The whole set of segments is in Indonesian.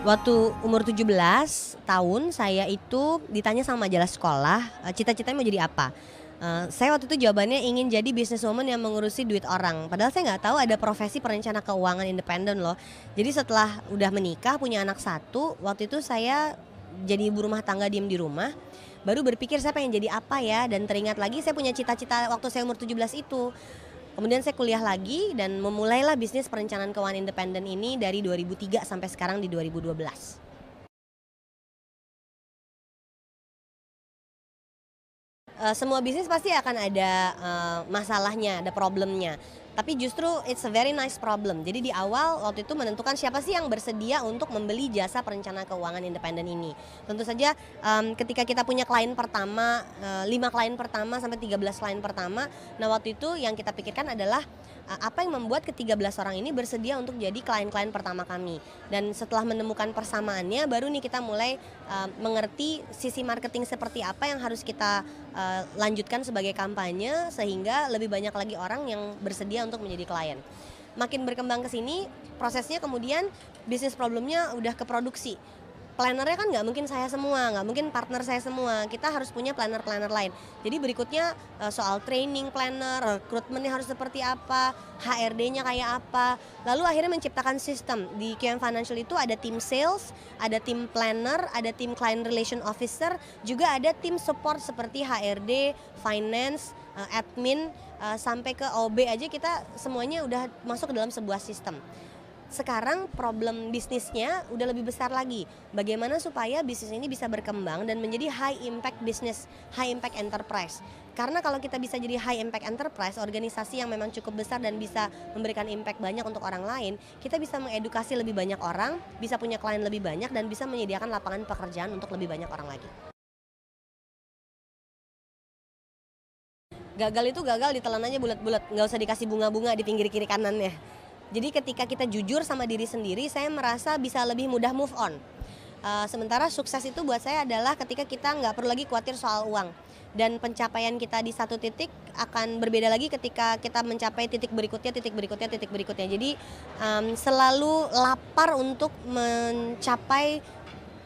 Waktu umur 17 tahun saya itu ditanya sama majalah sekolah, cita-citanya mau jadi apa? Saya waktu itu jawabannya ingin jadi businesswoman yang mengurusi duit orang. Padahal saya nggak tahu ada profesi perencana keuangan independen loh. Jadi setelah udah menikah, punya anak satu, waktu itu saya jadi ibu rumah tangga diem di rumah, baru berpikir saya pengen jadi apa ya, dan teringat lagi saya punya cita-cita waktu saya umur 17 itu. Kemudian saya kuliah lagi dan memulailah bisnis perencanaan keuangan independen ini dari 2003 sampai sekarang di 2012. Semua bisnis pasti akan ada, masalahnya, ada problemnya. Tapi justru it's a very nice problem. Jadi di awal waktu itu menentukan siapa sih yang bersedia untuk membeli jasa perencana keuangan independen ini. Tentu saja, ketika kita punya klien pertama, 5 klien pertama sampai 13 klien pertama, nah waktu itu yang kita pikirkan adalah, apa yang membuat ke-13 orang ini bersedia untuk jadi klien-klien pertama kami. Dan setelah menemukan persamaannya, baru nih kita mulai, mengerti sisi marketing seperti apa yang harus kita, lanjutkan sebagai kampanye sehingga lebih banyak lagi orang yang bersedia untuk menjadi klien. Makin berkembang ke sini, prosesnya kemudian bisnis problemnya udah ke produksi. Plannernya kan nggak mungkin saya semua, nggak mungkin partner saya semua, kita harus punya planner-planner lain. Jadi berikutnya soal training planner, rekrutmennya harus seperti apa, HRD-nya kayak apa. Lalu akhirnya menciptakan sistem. Di QM Financial itu ada tim sales, ada tim planner, ada tim client relation officer, juga ada tim support seperti HRD, finance, admin, sampai ke OB aja kita semuanya udah masuk ke dalam sebuah sistem. Sekarang problem bisnisnya udah lebih besar lagi. Bagaimana supaya bisnis ini bisa berkembang dan menjadi high impact business, high impact enterprise. Karena kalau kita bisa jadi high impact enterprise, organisasi yang memang cukup besar dan bisa memberikan impact banyak untuk orang lain, kita bisa mengedukasi lebih banyak orang, bisa punya klien lebih banyak, dan bisa menyediakan lapangan pekerjaan untuk lebih banyak orang lagi. Gagal itu gagal, ditelan aja bulat-bulat, nggak usah dikasih bunga-bunga di pinggir kiri kanannya. Jadi ketika kita jujur sama diri sendiri, saya merasa bisa lebih mudah move on. Sementara sukses itu buat saya adalah ketika kita nggak perlu lagi khawatir soal uang. Dan pencapaian kita di satu titik akan berbeda lagi ketika kita mencapai titik berikutnya, titik berikutnya, titik berikutnya. Jadi selalu lapar untuk mencapai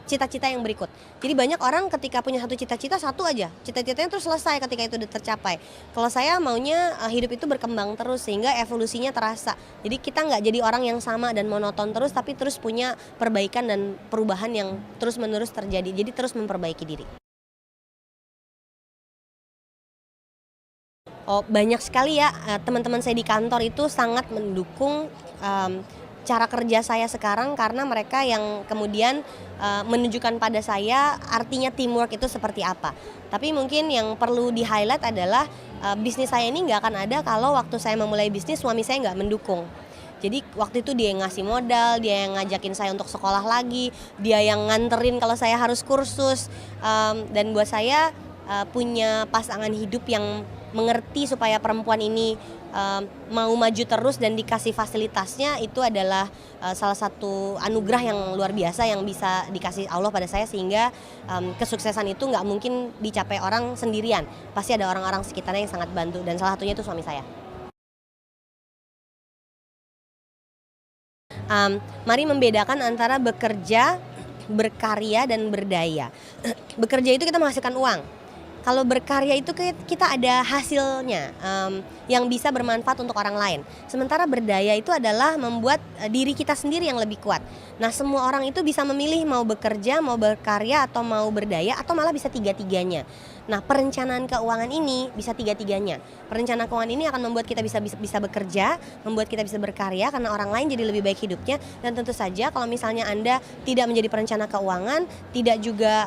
cita-cita yang berikut. Jadi banyak orang ketika punya satu cita-cita, satu aja cita-citanya terus selesai ketika itu udah tercapai. Kalau saya maunya hidup itu berkembang terus sehingga evolusinya terasa. Jadi kita nggak jadi orang yang sama dan monoton terus, tapi terus punya perbaikan dan perubahan yang terus-menerus terjadi. Jadi terus memperbaiki diri. Oh, banyak sekali ya, teman-teman saya di kantor itu sangat mendukung, cara kerja saya sekarang karena mereka yang kemudian, menunjukkan pada saya artinya teamwork itu seperti apa. Tapi mungkin yang perlu di-highlight adalah, bisnis saya ini nggak akan ada kalau waktu saya memulai bisnis suami saya nggak mendukung. Jadi waktu itu dia yang ngasih modal, dia yang ngajakin saya untuk sekolah lagi, dia yang nganterin kalau saya harus kursus, dan buat saya, punya pasangan hidup yang mengerti supaya perempuan ini, mau maju terus dan dikasih fasilitasnya itu adalah, salah satu anugerah yang luar biasa yang bisa dikasih Allah pada saya sehingga, kesuksesan itu nggak mungkin dicapai orang sendirian. Pasti ada orang-orang sekitarnya yang sangat bantu dan salah satunya itu suami saya. Mari membedakan antara bekerja, berkarya, dan berdaya. Bekerja itu kita menghasilkan uang. Kalau berkarya itu kita ada hasilnya, yang bisa bermanfaat untuk orang lain. Sementara berdaya itu adalah membuat, diri kita sendiri yang lebih kuat. Nah, semua orang itu bisa memilih mau bekerja, mau berkarya, atau mau berdaya, atau malah bisa tiga-tiganya. Nah, perencanaan keuangan ini bisa tiga-tiganya. Perencanaan keuangan ini akan membuat kita bisa bekerja, membuat kita bisa berkarya karena orang lain jadi lebih baik hidupnya, dan tentu saja kalau misalnya Anda tidak menjadi perencana keuangan, tidak juga,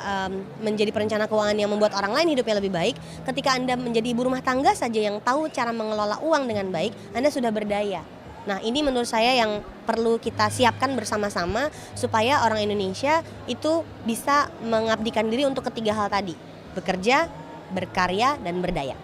menjadi perencana keuangan yang membuat orang lain hidupnya lebih baik, ketika Anda menjadi ibu rumah tangga saja yang tahu cara mengelola uang dengan baik, Anda sudah berdaya. Nah, ini menurut saya yang perlu kita siapkan bersama-sama supaya orang Indonesia itu bisa mengabdikan diri untuk ketiga hal tadi, bekerja, berkarya, dan berdaya.